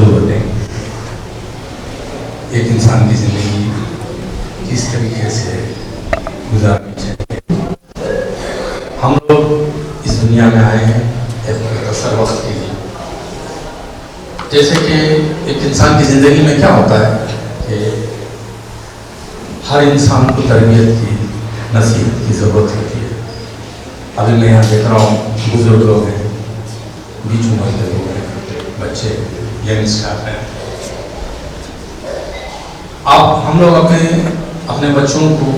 ضرورتیں ایک انسان کی زندگی کس طریقے سے گزارنی چاہیے. ہم لوگ اس دنیا میں آئے ہیں ایک مختصر وقت کے لیے. جیسے کہ ایک انسان کی زندگی میں کیا ہوتا ہے کہ ہر انسان کو تربیت کی نصیحت کی ضرورت ہوتی ہے. ابھی میں یہاں دیکھ رہا ہوں بزرگ لوگ ہیں, بیچ عمر کے لوگ ہیں, بچے ینگ اسٹاف ہیں. ہم لوگ اپنے بچوں کو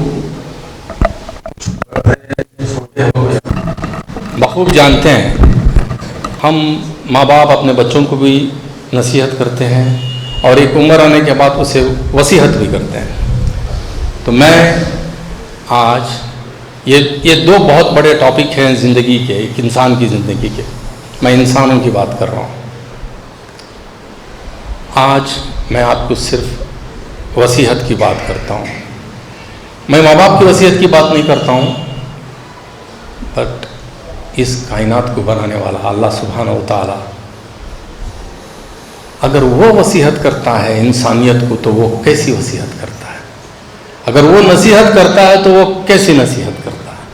بخوب جانتے ہیں. ہم ماں باپ اپنے بچوں کو بھی نصیحت کرتے ہیں اور ایک عمر آنے کے بعد اسے وصیت بھی کرتے ہیں. تو میں آج یہ دو بہت بڑے ٹاپک ہیں زندگی کے, ایک انسان کی زندگی کے. میں انسانوں کی بات کر رہا ہوں. آج میں آپ کو صرف وصیت کی بات کرتا ہوں. میں ماں باپ کی وصیت کی بات نہیں کرتا ہوں, بٹ اس کائنات کو بنانے والا اللہ سبحانہ و تعالیٰ اگر وہ وصیت کرتا ہے انسانیت کو تو وہ کیسی وصیت کرتا ہے. اگر وہ نصیحت کرتا ہے تو وہ کیسی نصیحت کرتا ہے.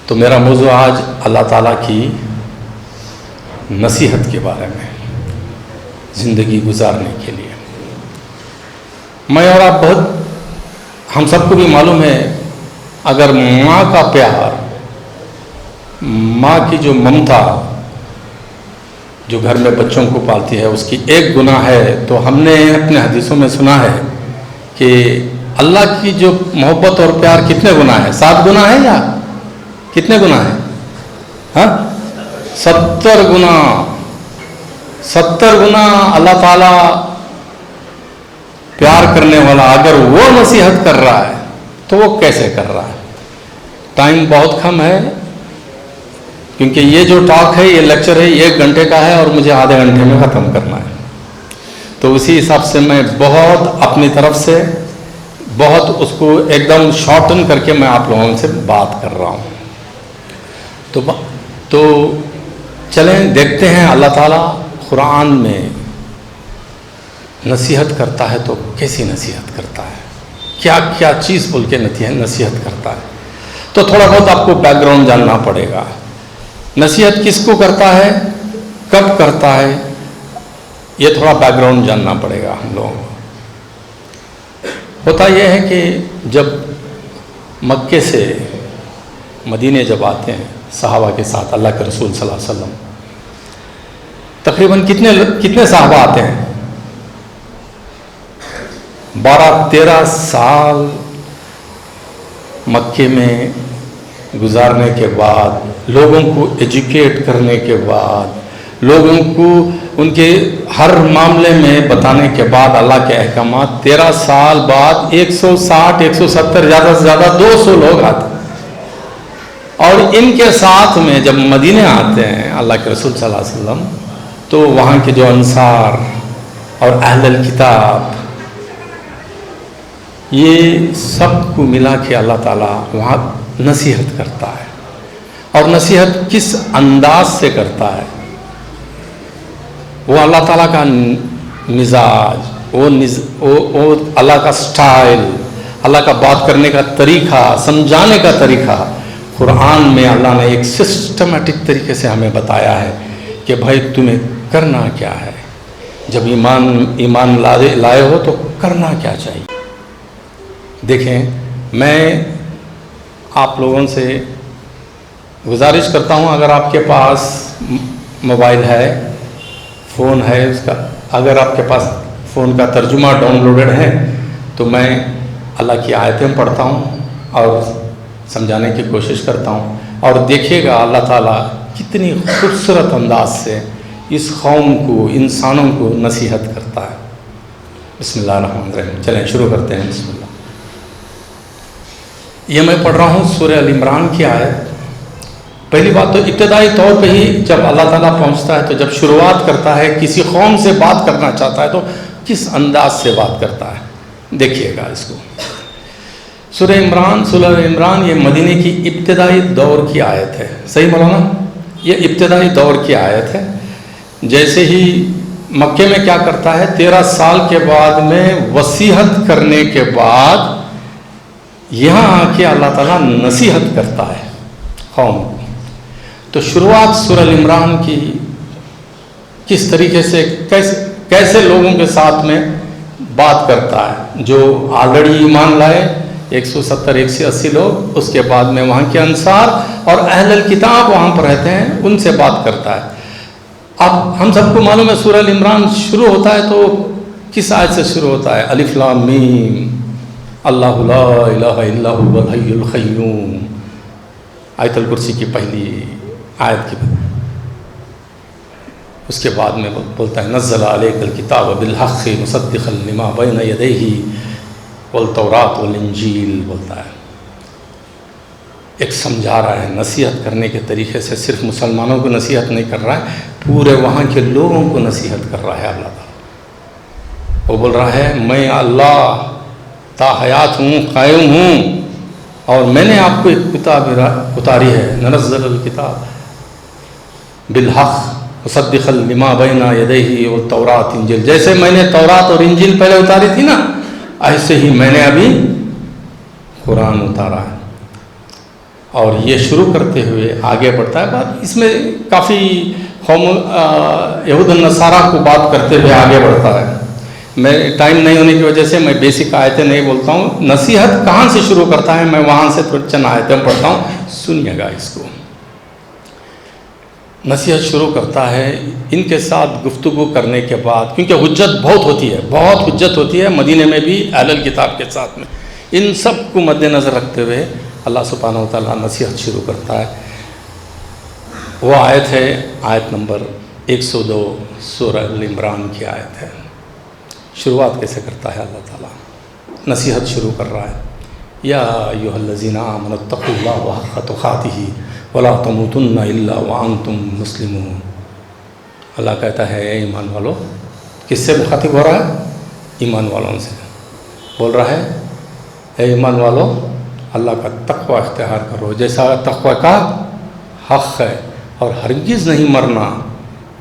تو میرا موضوع آج اللہ تعالیٰ کی نصیحت کے بارے میں, زندگی گزارنے کے لیے. میں اور آپ ہم سب کو بھی معلوم ہے, اگر ماں کا پیار, ماں کی جو ممتا جو گھر میں بچوں کو پالتی ہے, اس کی ایک گناہ ہے. تو ہم نے اپنے حدیثوں میں سنا ہے کہ اللہ کی جو محبت اور پیار کتنے گناہ ہے, 7 گناہ ہے یا کتنے گناہ ہیں؟ ہاں 70 گناہ. 70 گناہ اللہ تعالیٰ پیار کرنے والا اگر وہ نصیحت کر رہا ہے تو وہ کیسے کر رہا ہے. ٹائم بہت کم ہے کیونکہ یہ جو ٹاک ہے, یہ لیکچر ہے, 1 گھنٹے کا ہے اور مجھے آدھے گھنٹے میں ختم کرنا ہے. تو اسی حساب سے میں بہت اپنی طرف سے بہت اس کو ایک دم شارٹن کر کے میں آپ لوگوں سے بات کر رہا ہوں. تو چلیں دیکھتے ہیں اللہ تعالیٰ قرآن میں نصیحت کرتا ہے تو کیسی نصیحت کرتا ہے, کیا کیا چیز بول کے نصیحت کرتا ہے. تو تھوڑا بہت آپ کو بیک گراؤنڈ جاننا پڑے گا. نصیحت کس کو کرتا ہے, کب کرتا ہے, یہ تھوڑا بیک گراؤنڈ جاننا پڑے گا ہم لوگوں کو. ہوتا یہ ہے کہ جب مکے سے مدینے جب آتے ہیں صحابہ کے ساتھ اللہ کے رسول صلی اللہ علیہ وسلم, تقریباً کتنے صحابہ آتے ہیں؟ 12-13 سال مکے میں گزارنے کے بعد, لوگوں کو ایجوکیٹ کرنے کے بعد, لوگوں کو ان کے ہر معاملے میں بتانے کے بعد اللہ کے احکامات, 13 سال بعد 160-170 زیادہ سے زیادہ 200 لوگ آتے ہیں. اور ان کے ساتھ میں جب مدینے آتے ہیں اللہ کے رسول صلی اللہ علیہ وسلم, تو وہاں کے جو انصار اور اہل الکتاب, یہ سب کو ملا کے اللہ تعالیٰ وہاں نصیحت کرتا ہے. اور نصیحت کس انداز سے کرتا ہے, وہ اللہ تعالیٰ کا مزاج, وہ اللہ کا سٹائل, اللہ کا بات کرنے کا طریقہ, سمجھانے کا طریقہ قرآن میں اللہ نے ایک سسٹمیٹک طریقے سے ہمیں بتایا ہے کہ بھائی تمہیں کرنا کیا ہے. جب ایمان لائے ہو تو کرنا کیا چاہیے. دیکھیں, میں آپ لوگوں سے گزارش کرتا ہوں, اگر آپ کے پاس موبائل ہے, فون ہے, اس کا اگر آپ کے پاس فون کا ترجمہ ڈاؤن لوڈڈ ہے تو میں اللہ کی آیتیں پڑھتا ہوں اور سمجھانے کی کوشش کرتا ہوں. اور دیکھیے گا اللہ تعالیٰ کتنی خوبصورت انداز سے اس قوم کو, انسانوں کو نصیحت کرتا ہے. بسم اللہ الرحمن الرحیم. چلیں شروع کرتے ہیں. بسم اللہ. یہ میں پڑھ رہا ہوں سورہ ال عمران کی آیت. پہلی بات تو ابتدائی طور پہ ہی جب اللہ تعالیٰ پہنچتا ہے, تو جب شروعات کرتا ہے, کسی قوم سے بات کرنا چاہتا ہے تو کس انداز سے بات کرتا ہے, دیکھیے گا اس کو. سورہ عمران یہ مدینے کی ابتدائی دور کی آیت ہے. صحیح مولانا, یہ ابتدائی دور کی آیت ہے. جیسے ہی مکے میں کیا کرتا ہے، 13 سال کے بعد میں وصیحت کرنے کے بعد یہاں آ کے اللہ تعالیٰ نصیحت کرتا ہے قوم کو۔ تو شروعات سورہ ال عمران کی کس طریقے سے کیسے لوگوں کے ساتھ میں بات کرتا ہے، جو آلریڈی ایمان لائے 170-180 لوگ، اس کے بعد میں وہاں کے انصار اور اہل الکتاب وہاں پر رہتے ہیں، ان سے بات کرتا ہے۔ اب ہم سب کو معلوم ہے سورہ ال عمران شروع ہوتا ہے تو کس آیت سے شروع ہوتا ہے؟ الف لام میم، اللہ لا الہ الا هو الحی القیوم، آیت الکرسی کی پہلی آیت کی۔ اس کے بعد میں بولتا ہے نزل علیک الکتاب بالحق مصدقا لما بین یدیہ والتوراۃ والانجیل، بولتا ہے۔ ایک سمجھا رہا ہے، نصیحت کرنے کے طریقے سے صرف مسلمانوں کو نصیحت نہیں کر رہا ہے، پورے وہاں کے لوگوں کو نصیحت کر رہا ہے اللہ تعالیٰ۔ وہ بول رہا ہے میں اللہ تا حیات ہوں، قائم ہوں، اور میں نے آپ کو ایک کتاب اتاری ہے، ننزل الکتاب بالحق مصدقا لما بین یدیہ والتوراۃ انجیل، جیسے میں نے تورات اور انجیل پہلے اتاری تھی نا، ایسے ہی میں نے ابھی قرآن اتارا ہے۔ اور یہ شروع کرتے ہوئے آگے بڑھتا ہے، بات اس میں کافی قوم یہود النصارہ کو بات کرتے ہوئے آگے بڑھتا ہے۔ میں ٹائم نہیں ہونے کی وجہ سے میں بیسک آیتیں نہیں بولتا ہوں، نصیحت کہاں سے شروع کرتا ہے میں وہاں سے چند آیتیں پڑھتا ہوں، سنیے گا اس کو۔ نصیحت شروع کرتا ہے ان کے ساتھ گفتگو کرنے کے بعد، کیونکہ حجت بہت ہوتی ہے، بہت حجت ہوتی ہے مدینے میں بھی اہل الکتاب کے ساتھ میں، ان سب کو مد نظر رکھتے ہوئے اللہ سبحانہ وتعالیٰ نصیحت شروع کرتا ہے۔ وہ آیت ہے آیت نمبر 102 سورہ ال عمران کی آیت ہے۔ شروعات کیسے کرتا ہے اللہ تعالیٰ؟ نصیحت شروع کر رہا ہے، یا ایھا الذین آمنوا اتقوا اللہ حق تقاتہ ولا تموتن الا وانتم مسلمون۔ اللہ کہتا ہے اے ایمان والو، کس سے مخاطب ہو رہا ہے؟ ایمان والوں سے بول رہا ہے، اے ایمان والو اللہ کا تقوی اختیار کرو، جیسا تقوی کا حق ہے، اور ہرگز نہیں مرنا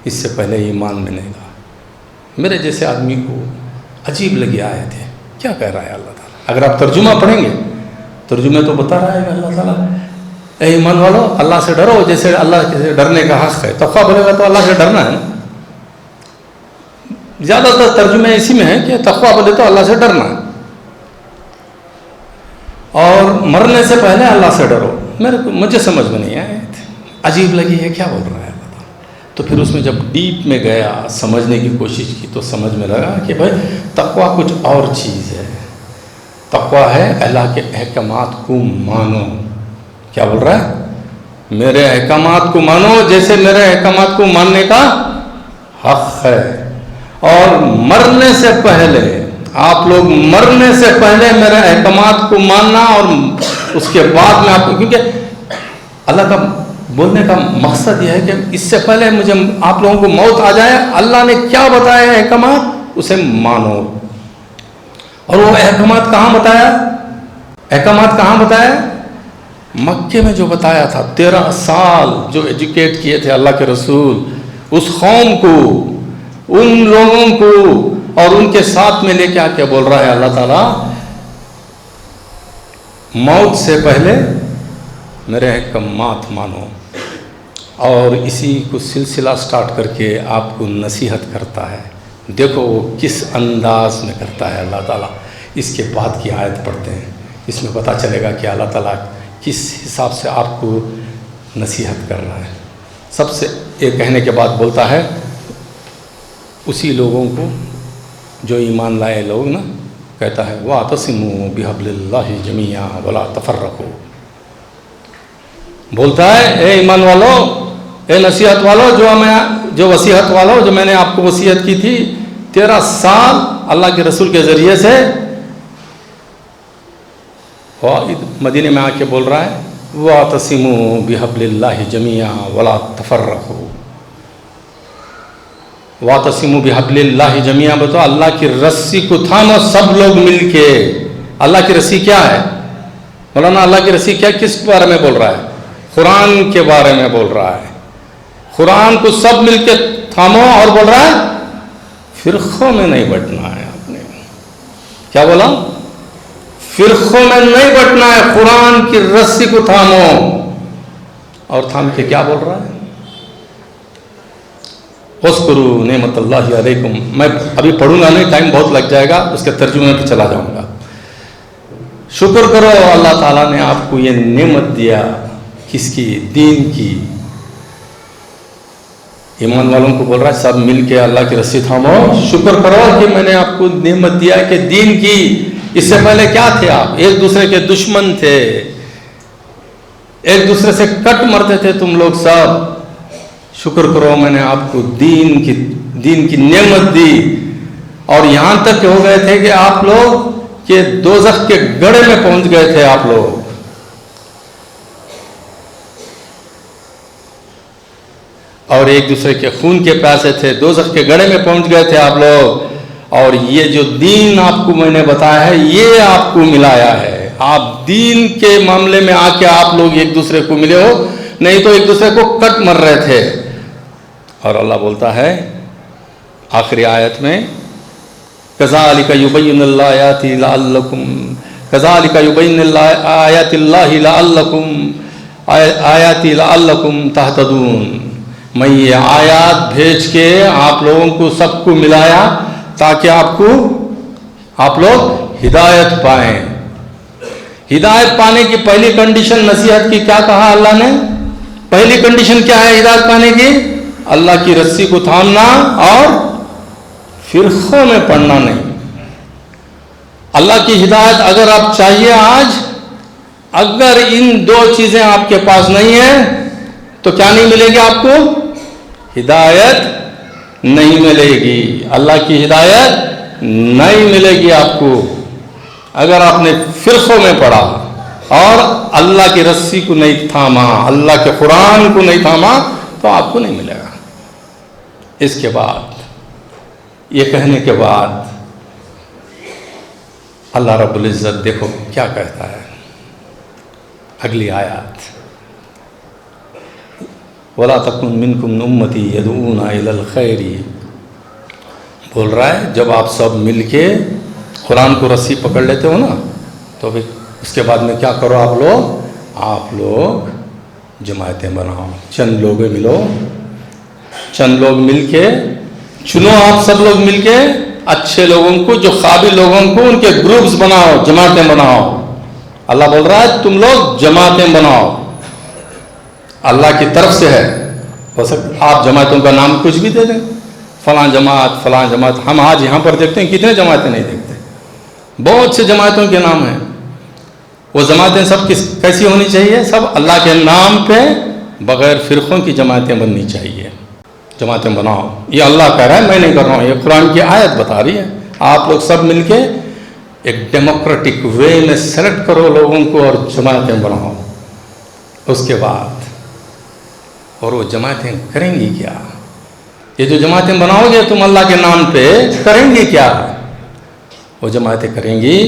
اس سے پہلے ایمان میں نہیں تھا۔ میرے جیسے آدمی کو عجیب لگی آئے تھے، کیا کہہ رہا ہے اللہ تعالیٰ؟ اگر آپ ترجمہ پڑھیں گے، ترجمے تو بتا رہا ہے اللہ تعالیٰ اے ایمان والو اللہ سے ڈرو جیسے اللہ سے ڈرنے کا حق ہے۔ تقوی بولے گا تو اللہ سے ڈرنا ہے نا، زیادہ تر ترجمے اسی میں ہے کہ تقوی بولے تو اللہ سے ڈرنا ہے، اور مرنے سے پہلے اللہ سے ڈرو۔ مجھے سمجھ میں نہیں آئے، عجیب لگی ہے کیا بول رہا ہے اللہ تعالیٰ۔ تو پھر اس میں جب ڈیپ میں گیا، سمجھنے کی کوشش کی، تو سمجھ میں لگا کہ بھائی تقوی کچھ اور چیز ہے۔ تقوی ہے اللہ کے احکامات کو مانو۔ کیا بول رہا ہے؟ میرے احکامات کو مانو جیسے میرے احکامات کو ماننے کا حق ہے، اور مرنے سے پہلے آپ لوگ مرنے سے پہلے میرے احکامات کو ماننا، اور اس کے بعد میں آپ کو، کیونکہ اللہ کا بولنے کا مقصد یہ ہے کہ اس سے پہلے مجھے آپ لوگوں کو موت آ جائے، اللہ نے کیا بتایا احکامات اسے مانو۔ اور وہ احکامات کہاں بتایا؟ احکامات کہاں بتایا؟ مکے میں جو بتایا تھا، 13 سال جو ایجوکیٹ کیے تھے اللہ کے رسول اس قوم کو، ان لوگوں کو، اور ان کے ساتھ میں لے کے آ کے بول رہا ہے اللہ تعالیٰ موت سے پہلے میرے احکامات مانو۔ اور اسی کو سلسلہ سٹارٹ کر کے آپ کو نصیحت کرتا ہے۔ دیکھو وہ کس انداز میں کرتا ہے اللہ تعالیٰ۔ اس کے بعد کی آیت پڑھتے ہیں، اس میں پتہ چلے گا کہ اللہ تعالیٰ کس حساب سے آپ کو نصیحت کر رہا ہے۔ سب سے یہ کہنے کے بعد بولتا ہے اسی لوگوں کو جو ایمان لائے لوگ نا، کہتا ہے وَاعْتَصِمُوا بِحَبْلِ اللَّهِ جَمِيعًا وَلَا تَفَرَّقُوا۔ بولتا ہے اے ایمان والو، اے نصیحت والو، جو وصیحت والو، جو میں نے آپ کو وصیت کی تھی 13 سال اللہ کے رسول کے ذریعے سے، مدینے میں آ کے بول رہا ہے وَاعْتَصِمُوا بِحَبْلِ اللَّهِ جَمِيعًا وَلَا تَفَرَّقُوا۔ وَاعْتَصِمُوا بِحَبْلِ اللَّهِ جَمِيعًا، بتاؤ اللہ کی رسی کو تھامو سب لوگ مل کے۔ اللہ کی رسی کیا ہے مولانا؟ اللہ کی رسی کیا، کس بارے میں بول رہا ہے؟ قرآن کے بارے میں بول رہا ہے۔ قرآن کو سب مل کے تھامو، اور بول رہا ہے فرقوں میں نہیں بٹنا ہے. آپ نے کیا بولا؟ فرقوں میں نہیں بٹنا ہے، قرآن کی رسی کو تھامو. اور تھام کے کیا بول رہا ہے؟ اذکروا نعمت اللہ علیکم. میں ابھی پڑھوں گا نہیں، ٹائم بہت لگ جائے گا، اس کے ترجمے پہ چلا جاؤں گا. شکر کرو اللہ تعالیٰ نے آپ کو یہ نعمت دیا. کس کی؟ دین کی. ایمان والوں کو بول رہا ہے سب مل کے اللہ کی رسی تھامو، شکر کرو کہ میں نے آپ کو نعمت دیا کہ دین کی. اس سے پہلے کیا تھے آپ؟ ایک دوسرے کے دشمن تھے، ایک دوسرے سے کٹ مرتے تھے تم لوگ سب. شکر کرو میں نے آپ کو دین کی نعمت دی. اور یہاں تک ہو گئے تھے کہ آپ لوگ کہ دوزخ کے گڑھے میں پہنچ گئے تھے آپ لوگ. اور ایک دوسرے کے خون کے پیاسے تھے، دوزخ کے گڑھے میں پہنچ گئے تھے آپ لوگ. اور یہ جو دین آپ کو میں نے بتایا ہے یہ آپ کو ملایا ہے. آپ دین کے معاملے میں آ کے آپ لوگ ایک دوسرے کو ملے ہو، نہیں تو ایک دوسرے کو کٹ مر رہے تھے. اور اللہ بولتا ہے آخری آیت میں کذالک یبین اللہ آیات لعلکم کذالک یبین اللہ آیات اللہ لعلکم آیات لعلکم تہتدون. میں یہ آیات بھیج کے آپ لوگوں کو سب کو ملایا تاکہ آپ لوگ ہدایت پائیں. ہدایت پانے کی پہلی کنڈیشن نصیحت کی کیا کہا اللہ نے؟ پہلی کنڈیشن کیا ہے ہدایت پانے کی؟ اللہ کی رسی کو تھامنا اور فرقوں میں پڑنا نہیں. اللہ کی ہدایت اگر آپ چاہیے آج، اگر ان دو چیزیں آپ کے پاس نہیں ہیں تو کیا نہیں ملے گی آپ کو؟ ہدایت نہیں ملے گی. اللہ کی ہدایت نہیں ملے گی آپ کو. اگر آپ نے فرقوں میں پڑھا اور اللہ کی رسی کو نہیں تھاما، اللہ کے قرآن کو نہیں تھاما تو آپ کو نہیں ملے گا. اس کے بعد یہ کہنے کے بعد اللہ رب العزت دیکھو کیا کہتا ہے اگلی آیات. وَلَا تَكُنْ مِنْكُمْ أُمَّتِي يَدْعُونَ إِلَى الْخَيْرِ. بول رہا ہے جب آپ سب مل کے قرآن کو رسی پکڑ لیتے ہو نا تو پھر اس کے بعد میں کیا کرو؟ آپ لوگ جماعتیں بناؤ. چند لوگ ملو، چند لوگ مل کے چنو، آپ سب لوگ مل کے اچھے لوگوں کو، جو قابل لوگوں کو، ان کے گروپس بناؤ، جماعتیں بناؤ. اللہ بول رہا ہے تم لوگ جماعتیں بناؤ. اللہ کی طرف سے ہے. ہو سکتا آپ جماعتوں کا نام کچھ بھی دے دیں، فلاں جماعت فلاں جماعت. ہم آج یہاں پر دیکھتے ہیں کتنے جماعتیں نہیں دیکھتے، بہت سے جماعتوں کے نام ہیں. وہ جماعتیں سب کیسی ہونی چاہیے؟ سب اللہ کے نام پہ بغیر فرقوں کی جماعتیں بننی چاہیے. جماعتیں بناؤ. یہ اللہ کہہ رہا ہے، میں نہیں کر رہا ہوں، یہ قرآن کی آیت بتا رہی ہے. آپ لوگ سب مل کے ایک ڈیموکریٹک وے میں سلیکٹ کرو لوگوں کو اور جماعتیں بناؤ. اس کے بعد اور وہ جماعتیں کریں گی کیا؟ یہ جو جماعتیں بناؤ گے تم اللہ کے نام پہ، کریں گی کیا؟ وہ جماعتیں کریں گی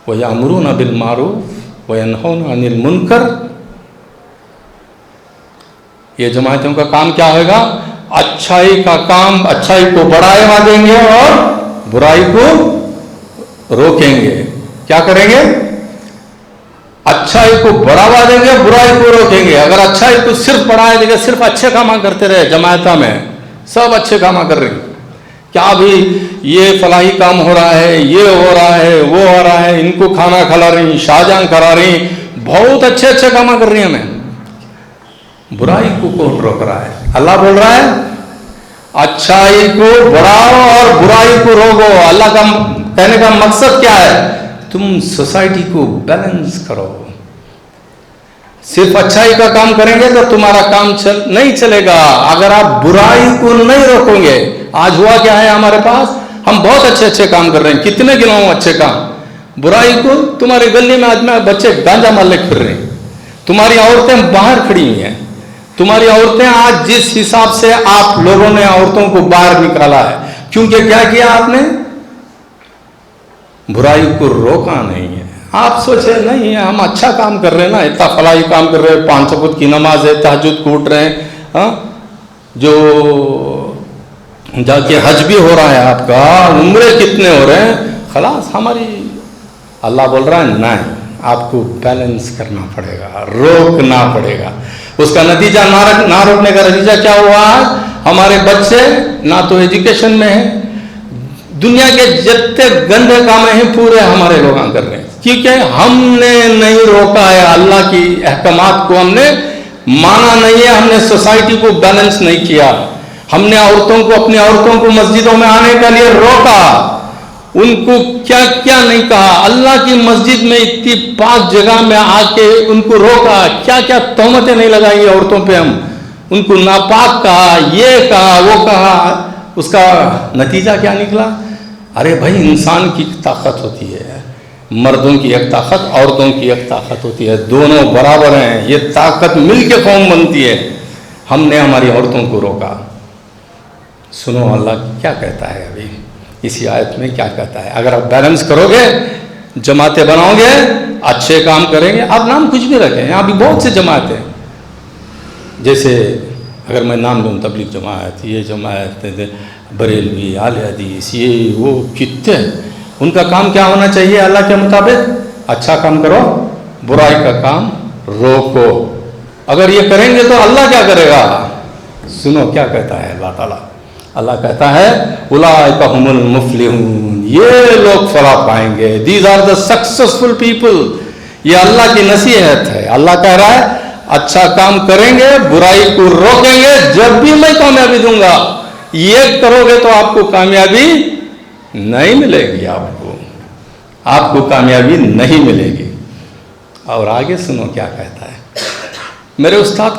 وَيَأْمُرُونَ بِالْمَعْرُوفِ وَيَنْهَوْنَ عَنِ الْمُنْكَرِ. یہ جماعتوں کا کام کیا ہوگا؟ اچھائی کا کام، اچھائی کو بڑھاوا دیں گے اور برائی کو روکیں گے. کیا کریں گے؟ اچھائی کو بڑھاوا دیں گے، برائی کو روکیں گے. اگر اچھائی کو صرف بڑھائے دیں گے، صرف اچھے کام کرتے رہے، جماعتوں میں سب اچھے کام کر رہے ہیں، کیا ابھی یہ فلاحی کام ہو رہا ہے، یہ ہو رہا ہے، وہ ہو رہا ہے، ان کو کھانا کھلا رہی، شاہجہاں کرا رہی، بہت اچھے اچھے کام کر رہی ہیں. میں برائی کو کون روک رہا ہے؟ اللہ بول رہا ہے اچھائی کو بڑھاؤ اور برائی کو روکو. اللہ کا کہنے کا مقصد کیا ہے؟ تم سوسائٹی کو بیلنس کرو. صرف اچھائی کا کام کریں گے تو تمہارا کام نہیں چلے گا اگر آپ برائی کو نہیں روکو گے. آج ہوا کیا ہے ہمارے پاس؟ ہم بہت اچھے اچھے کام کر رہے ہیں، کتنے گناؤں اچھے کام. برائی کو تمہاری گلی میں آج میں بچے گانجا مالے پھر رہے ہیں، تمہاری عورتیں باہر کھڑی ہوئی ہیں. تمہاری عورتیں آج جس حساب سے آپ لوگوں نے عورتوں کو باہر نکالا ہے، کیونکہ کیا کیا آپ نے؟ برائی کو روکا نہیں ہے. آپ سوچے نہیں ہم اچھا کام کر رہے ہیں نا، اتنا فلاحی کام کر رہے ہیں، 5 وقت کی نماز ہے، تہجد کو اٹھ رہے ہیں، ہاں جو جا کے حج بھی ہو رہا ہے آپ کا، عمرے کتنے ہو رہے ہیں، خلاص ہماری اللہ بول رہا ہے نہیں، آپ کو بیلنس کرنا پڑے گا، روکنا پڑے گا۔ اس کا نتیجہ نہ روکنے کا نتیجہ کیا ہوا؟ ہمارے بچے نہ تو ایجوکیشن میں ہیں، دنیا کے جتنے گندے کام ہیں پورے ہمارے لوگ کر رہے ہیں، کیونکہ ہم نے نہیں روکا ہے، اللہ کی احکامات کو ہم نے مانا نہیں ہے، ہم نے سوسائٹی کو بیلنس نہیں کیا، ہم نے اپنی عورتوں کو مسجدوں میں آنے کے لیے روکا، ان کو کیا کیا نہیں کہا، اللہ کی مسجد میں اتنی پاک جگہ میں آ کے ان کو روکا، کیا کیا تہمتیں نہیں لگائی عورتوں پہ، ہم ان کو ناپاک کہا، یہ کہا وہ کہا، اس کا نتیجہ کیا نکلا؟ ارے بھائی انسان کی طاقت ہوتی ہے، مردوں کی ایک طاقت، عورتوں کی ایک طاقت ہوتی ہے، دونوں برابر ہیں، یہ طاقت مل کے قوم بنتی ہے، ہم نے ہماری عورتوں کو روکا۔ سنو اللہ کیا کہتا ہے ابھی اسی آیت میں، کیا کہتا ہے؟ اگر آپ بیلنس کرو گے، جماعتیں بناؤ گے، اچھے کام کریں گے، آپ نام کچھ بھی رکھیں، یہاں بھی بہت سے جماعتیں، جیسے اگر میں نام لوں تبلیغ جماعت، یہ جماعت، بریلوی، اہل حدیث، یہ وہ کتنے، ان کا کام کیا ہونا چاہیے اللہ کے مطابق؟ اچھا کام کرو، برائی کا کام روکو۔ اگر یہ کریں گے تو اللہ کیا کرے گا؟ سنو کیا کہتا ہے اللہ تعالیٰ، اللہ کہتا ہے اولئک هم المفلحون، یہ لوگ فلاح پائیں گے، these are the successful people. یہ اللہ کی نصیحت ہے، اللہ کہہ رہا ہے اچھا کام کریں گے، برائی کو روکیں گے، جب بھی میں کامیابی دوں گا، یہ کرو گے تو آپ کو کامیابی نہیں ملے گی، آپ کو کامیابی نہیں ملے گی۔ اور آگے سنو کیا کہتا ہے، میرے استاد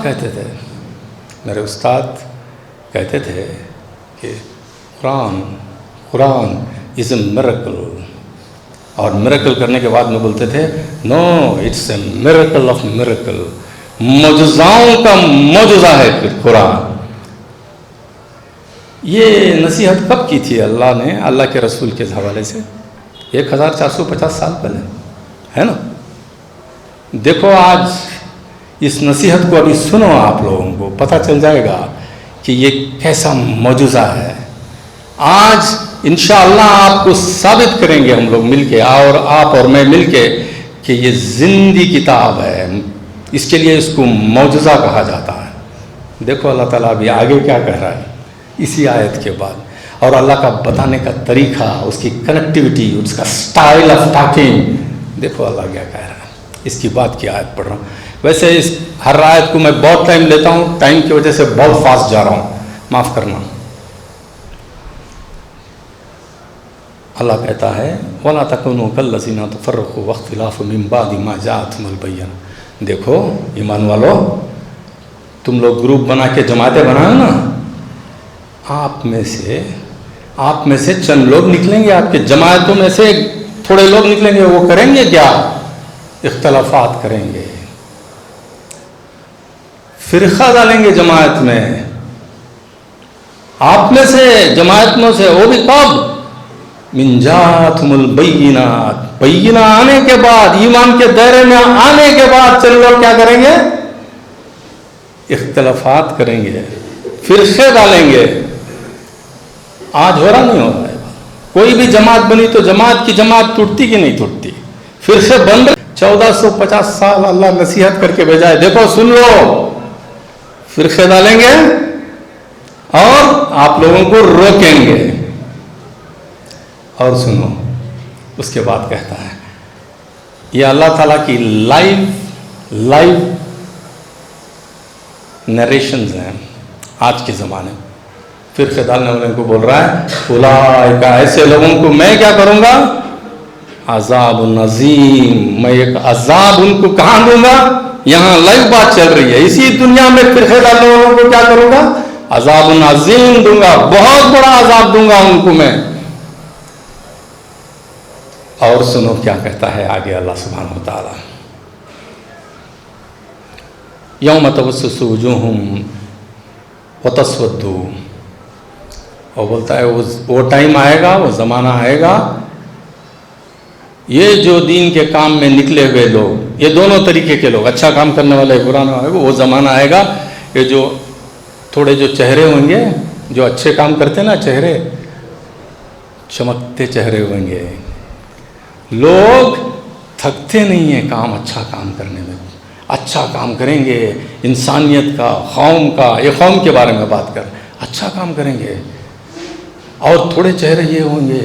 کہتے تھے کہ قرآن از اے میریکل، اور میریکل کرنے کے بعد میں بولتے تھے no it's a miracle of miracle, معجزاؤں کا معجزہ ہے پھر قرآن۔ یہ نصیحت کب کی تھی اللہ نے اللہ کے رسول کے حوالے سے؟ 1450 سال پہلے، ہے نا؟ دیکھو آج اس نصیحت کو ابھی سنو، آپ لوگوں کو پتہ چل جائے گا کہ یہ کیسا معجزہ ہے۔ آج انشاءاللہ آپ کو ثابت کریں گے ہم لوگ مل کے، اور آپ اور میں مل کے، کہ یہ زندی کتاب ہے، اس کے لیے اس کو معجزہ کہا جاتا ہے۔ دیکھو اللہ تعالیٰ ابھی آگے کیا کہہ رہا ہے اسی آیت کے بعد، اور اللہ کا بتانے کا طریقہ، اس کی کنیکٹیوٹی، اس کا سٹائل آف ٹاکنگ، دیکھو اللہ کیا کہہ رہا ہے۔ اس کی بات کی آیت پڑھ رہا ہوں، ویسے اس ہر آیت کو میں بہت ٹائم لیتا ہوں، ٹائم کی وجہ سے بہت فاسٹ جا رہا ہوں، معاف کرنا۔ اللہ کہتا ہے وَلَا تَكُونُوا كَالَّذِينَ تَفَرَّقُوا وَاخْتَلَفُوا مِن بَعْدِ مَا جَاءَتْهُمُ الْبَيِّنَةُ۔ دیکھو ایمان والو، تم لوگ گروپ بنا کے جماعتیں بناؤ نا، آپ میں سے چند لوگ نکلیں گے، آپ کے جماعتوں میں سے تھوڑے لوگ نکلیں گے، وہ کریں گے کیا؟ اختلافات کریں گے، فرقہ ڈالیں گے جماعت میں، آپ میں سے جماعت میں سے، وہ بھی کب؟ من جاءتہم البینات، بینہ آنے کے بعد، ایمان کے دائرے میں آنے کے بعد چند لوگ کیا کریں گے؟ اختلافات کریں گے، فرقے ڈالیں گے۔ آج ہو رہا نہیں ہو رہا ہے؟ کوئی بھی جماعت بنی تو جماعت کی جماعت ٹوٹتی کہ نہیں ٹوٹتی؟ فرقے بن رہے۔ 1450 سال اللہ نصیحت کر کے بھیجا ہے، دیکھو سن لو، فرقے ڈالیں گے اور آپ لوگوں کو روکیں گے۔ اور سنو اس کے بعد کہتا ہے، یہ اللہ تعالیٰ کی لائیو نریشنز ہیں آج کے زمانے میں۔ فرقے ڈالنے والوں کو بول رہا ہے اولئک، ایسے لوگوں کو میں کیا کروں گا؟ عذاب عظیم، میں ایک عذاب ان کو کہاں دوں گا؟ یہاں لائیو بات چل رہی ہے، اسی دنیا میں فرقے ڈالنے والوں کو کیا کروں گا؟ عذاب عظیم دوں گا، بہت بڑا عذاب دوں گا ان کو میں۔ اور سنو کیا کہتا ہے آگے اللہ سبحانہ وتعالی، یوم تبسس وجوہہم وتسود، اور بولتا ہے وہ ٹائم آئے گا، وہ زمانہ آئے گا یہ جو دین کے کام میں نکلے ہوئے لوگ، یہ دونوں طریقے کے لوگ، اچھا کام کرنے والے، برا نہ ہوگا، وہ زمانہ آئے گا کہ جو تھوڑے جو چہرے ہوں گے، جو اچھے کام کرتے نا، چہرے چمکتے چہرے ہوئیں گے. لوگ تھکتے نہیں ہیں کام، اچھا کام کرنے میں، اچھا کام کریں گے، انسانیت کا، قوم کا، یہ قوم کے بارے میں بات کر، اچھا کام کریں گے. اور تھوڑے چہرے یہ ہوں گے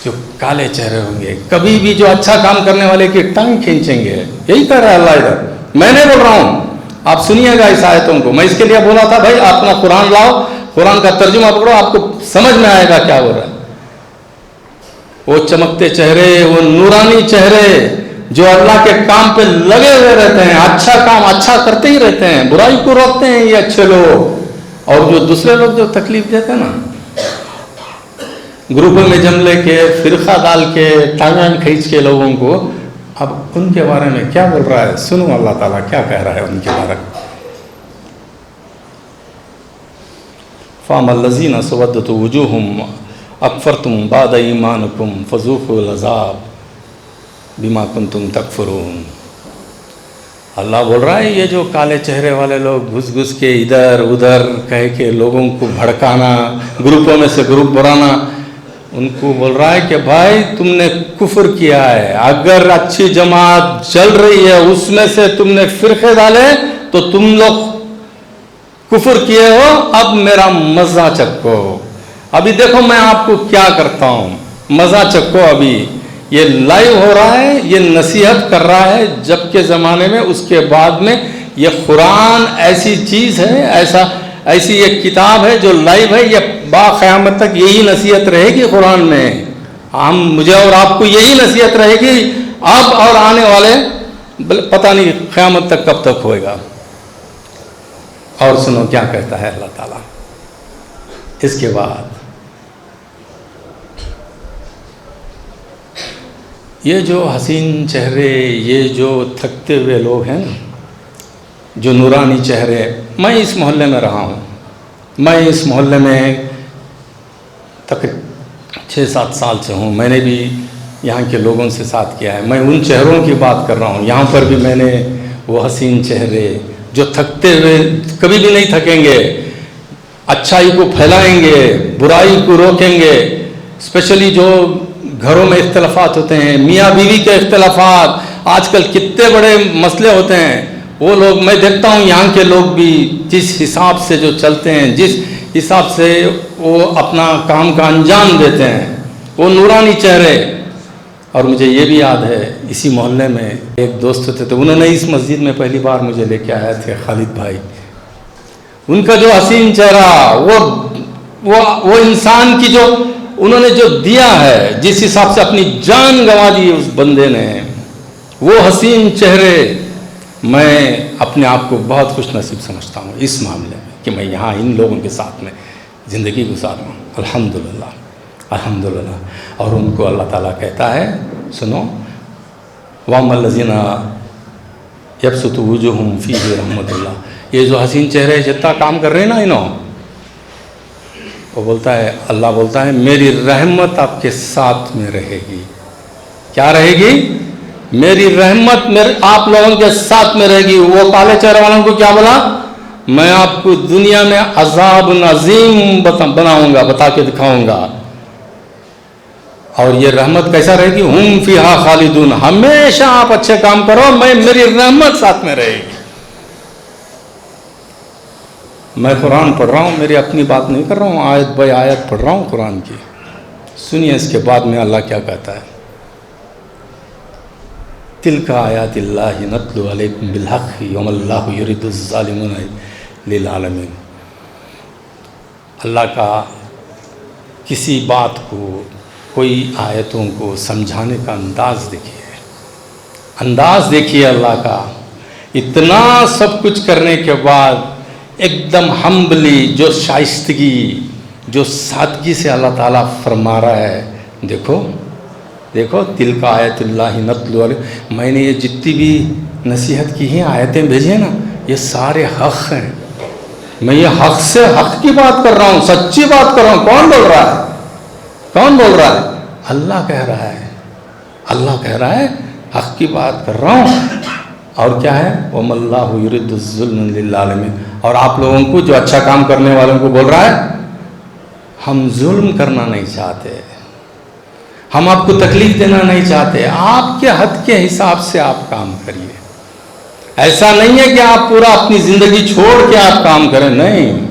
جو کالے چہرے ہوں گے، کبھی بھی جو اچھا کام کرنے والے کی ٹانگ کھینچیں گے. یہی کر رہا ہے اللہ ادھر. میں نہیں بول رہا ہوں، آپ سنیے گا اس آیتوں کو. میں اس کے لیے بولا تھا بھائی اپنا قرآن لاؤ، قرآن کا ترجمہ پکڑو، آپ کو سمجھ میں آئے گا کیا ہو رہا ہے. وہ چمکتے چہرے، وہ نورانی چہرے جو اللہ کے کام پہ لگے ہوئے رہتے ہیں، اچھا کام اچھا کرتے ہی رہتے ہیں، برائی کو روکتے ہیں، یہ اچھے لوگ. اور جو دوسرے لوگ جو تکلیف دیتے ہیں نا، گروپوں میں جم لے کے، فرقہ ڈال کے، ٹانگیں کھینچ کے لوگوں کو، اب ان کے بارے میں کیا بول رہا ہے؟ سنو اللہ تعالیٰ کیا کہہ رہا ہے ان کے بارے میں. فَأَمَّا الَّذِينَ اسْوَدَّتْ وُجُوهُهُمْ اکفرتم بعد ایمانکم فذوقوا العذاب بما کنتم تکفرون. اللہ بول رہا ہے یہ جو کالے چہرے والے لوگ گھس گھس کے ادھر ادھر کہہ کے لوگوں کو بھڑکانا، گروپوں میں سے گروپ بنانا، ان کو بول رہا ہے کہ بھائی تم نے کفر کیا ہے. اگر اچھی جماعت چل رہی ہے اس میں سے تم نے فرقے ڈالے تو تم لوگ کفر کیے ہو، اب میرا مزہ چکھو. ابھی دیکھو میں آپ کو کیا کرتا ہوں، مزہ چکھو. ابھی یہ لائیو ہو رہا ہے، یہ نصیحت کر رہا ہے جب کے زمانے میں، اس کے بعد میں. یہ قرآن ایسی چیز ہے، ایسی ایک کتاب ہے جو لائیو ہے. یہ باقیامت تک یہی نصیحت رہے گی قرآن میں. مجھے اور آپ کو یہی نصیحت رہے گی اب اور آنے والے پتہ نہیں قیامت تک کب تک ہوئے گا. اور سنو کیا کہتا ہے اللہ تعالیٰ اس کے بعد. یہ جو حسین چہرے، یہ جو تھکتے ہوئے لوگ ہیں نا، جو نورانی چہرے. میں اس محلے میں رہا ہوں، میں اس محلے میں تقریباً 6-7 سال سے ہوں. میں نے بھی یہاں کے لوگوں سے ساتھ کیا ہے. میں ان چہروں کی بات کر رہا ہوں. یہاں پر بھی میں نے وہ حسین چہرے جو تھکتے ہوئے کبھی بھی نہیں تھکیں گے، اچھائی کو پھیلائیں گے، برائی کو روکیں گے. اسپیشلی جو گھروں میں اختلافات ہوتے ہیں، میاں بیوی کے اختلافات، آج کل کتنے بڑے مسئلے ہوتے ہیں، وہ لوگ میں دیکھتا ہوں یہاں کے لوگ بھی جس حساب سے جو چلتے ہیں، جس حساب سے وہ اپنا کام کا انجام دیتے ہیں، وہ نورانی چہرے. اور مجھے یہ بھی یاد ہے اسی محلے میں ایک دوست ہوتے تھے، انہوں نے اس مسجد میں پہلی بار مجھے لے کے آئے تھے، خالد بھائی. ان کا جو حسین چہرہ، وہ انسان کی جو انہوں نے جو دیا ہے، جس حساب سے اپنی جان گنوا دی اس بندے نے، وہ حسین چہرے. میں اپنے آپ کو بہت خوش نصیب سمجھتا ہوں اس معاملے میں کہ میں یہاں ان لوگوں کے ساتھ میں زندگی گزار رہا ہوں. الحمدللہ الحمدللہ. اور ان کو اللہ تعالیٰ کہتا ہے سنو، وَأَمَّا الَّذِينَ يَبْسُطُ وُجُوهُهُمْ فِيهِ رَحْمَةُ اللَّهِ. یہ جو حسین چہرے جتنا کام کر رہے ہیں نا انہوں، وہ بولتا ہے، اللہ بولتا ہے میری رحمت آپ کے ساتھ میں رہے گی. کیا رہے گی؟ میری رحمت آپ لوگوں کے ساتھ میں رہے گی. وہ کالے چہرے والوں کو کیا بولا؟ میں آپ کو دنیا میں عذاب عظیم بناؤں گا، بتا کے دکھاؤں گا. اور یہ رحمت کیسا رہے گی؟ ہم فیہا خالدون. ہمیشہ آپ اچھے کام کرو، میری رحمت ساتھ میں رہے گی. میں قرآن پڑھ رہا ہوں، میری اپنی بات نہیں کر رہا ہوں، آیت بائی آیت پڑھ رہا ہوں قرآن کی. سنیے اس کے بعد میں اللہ کیا کہتا ہے. تلک آیات اللہ نتلو علیکم بالحق وما اللہ یرید الظالمین للعالمین. اللہ کا کسی بات کو، کوئی آیتوں کو سمجھانے کا انداز دیکھیے اللہ کا. اتنا سب کچھ کرنے کے بعد ایک دم ہمبلی، جو شائستگی، جو سادگی سے اللہ تعالیٰ فرما رہا ہے. دیکھو تلک آیت اللہ نتلو علیکم. میں نے یہ جتنی بھی نصیحت کی ہیں، آیتیں بھیجی ہیں نا، یہ سارے حق ہیں. میں یہ حق سے حق کی بات کر رہا ہوں، سچی بات کر رہا ہوں. کون بول رہا ہے؟ اللہ کہہ رہا ہے. اللہ کہہ رہا ہے حق کی بات کر رہا ہوں. اور کیا ہے وَمَا اللَّهُ يُرِدُ الظُّلْمَ لِلْعَالَمِينَ. اور آپ لوگوں کو جو اچھا کام کرنے والوں کو بول رہا ہے ہم ظلم کرنا نہیں چاہتے, ہم آپ کو تکلیف دینا نہیں چاہتے, آپ کے حد کے حساب سے آپ کام کریے. ایسا نہیں ہے کہ آپ پورا اپنی زندگی چھوڑ کے آپ کام کریں, نہیں,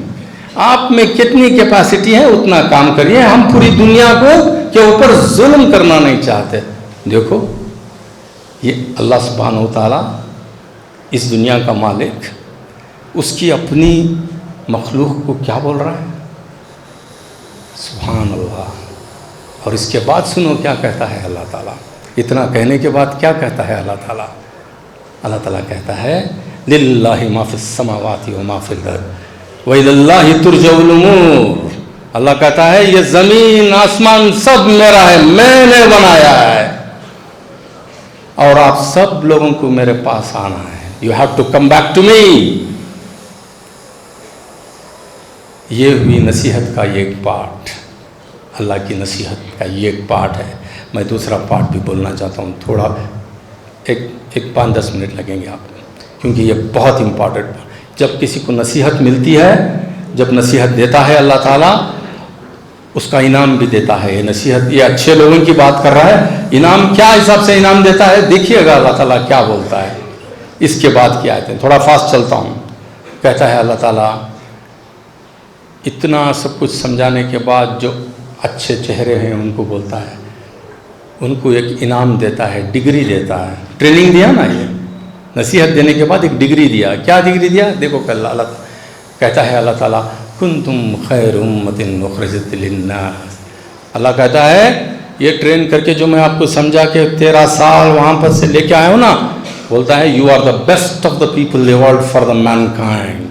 آپ میں کتنی کیپیسٹی ہے اتنا کام کریے. ہم پوری دنیا کو کے اوپر ظلم کرنا نہیں چاہتے. دیکھو یہ اللہ سبحانہ و تعالیٰ اس دنیا کا مالک, اس کی اپنی مخلوق کو کیا بول رہا ہے, سبحان اللہ. اور اس کے بعد سنو کیا کہتا ہے اللہ تعالیٰ. اتنا کہنے کے بعد کیا کہتا ہے اللہ تعالیٰ. اللہ تعالیٰ کہتا ہے للہ ما فی السماوات و ما فی الارض وإلی اللہ ترجع الامور. اللہ کہتا ہے یہ زمین آسمان سب میرا ہے, میں نے بنایا ہے, اور آپ سب لوگوں کو میرے پاس آنا ہے. You have to come back to me. یہ ہوئی نصیحت کا یہ ایک پارٹ, اللہ کی نصیحت کا یہ ایک پارٹ ہے. میں دوسرا پارٹ بھی بولنا چاہتا ہوں, تھوڑا ایک 5-10 منٹ لگیں گے آپ کو, کیونکہ یہ بہت امپورٹنٹ. جب کسی کو نصیحت ملتی ہے, جب نصیحت دیتا ہے اللہ تعالیٰ, اس کا انعام بھی دیتا ہے. یہ نصیحت, یہ اچھے لوگوں کی بات کر رہا ہے, انعام کیا حساب سے انعام دیتا ہے دیکھیے گا اللہ تعالیٰ کیا بولتا ہے. اس کے بعد کیا آتے ہیں, تھوڑا فاسٹ چلتا ہوں. کہتا ہے اللہ تعالیٰ اتنا سب کچھ سمجھانے کے بعد جو اچھے چہرے ہیں ان کو بولتا ہے, ان کو ایک انعام دیتا ہے, ڈگری دیتا ہے. ٹریننگ دیا نا, یہ نصیحت دینے کے بعد ایک ڈگری دیا. کیا ڈگری دیا دیکھو کہ اللہ کہتا ہے اللہ تعالیٰ کنتم خیر امت اخرجت للناس. اللہ کہتا ہے یہ ٹرین کر کے جو میں آپ کو سمجھا کہ 13 سال وہاں پر سے لے کے آئے ہو نا, بولتا ہے you are the best of the people evolved for the mankind.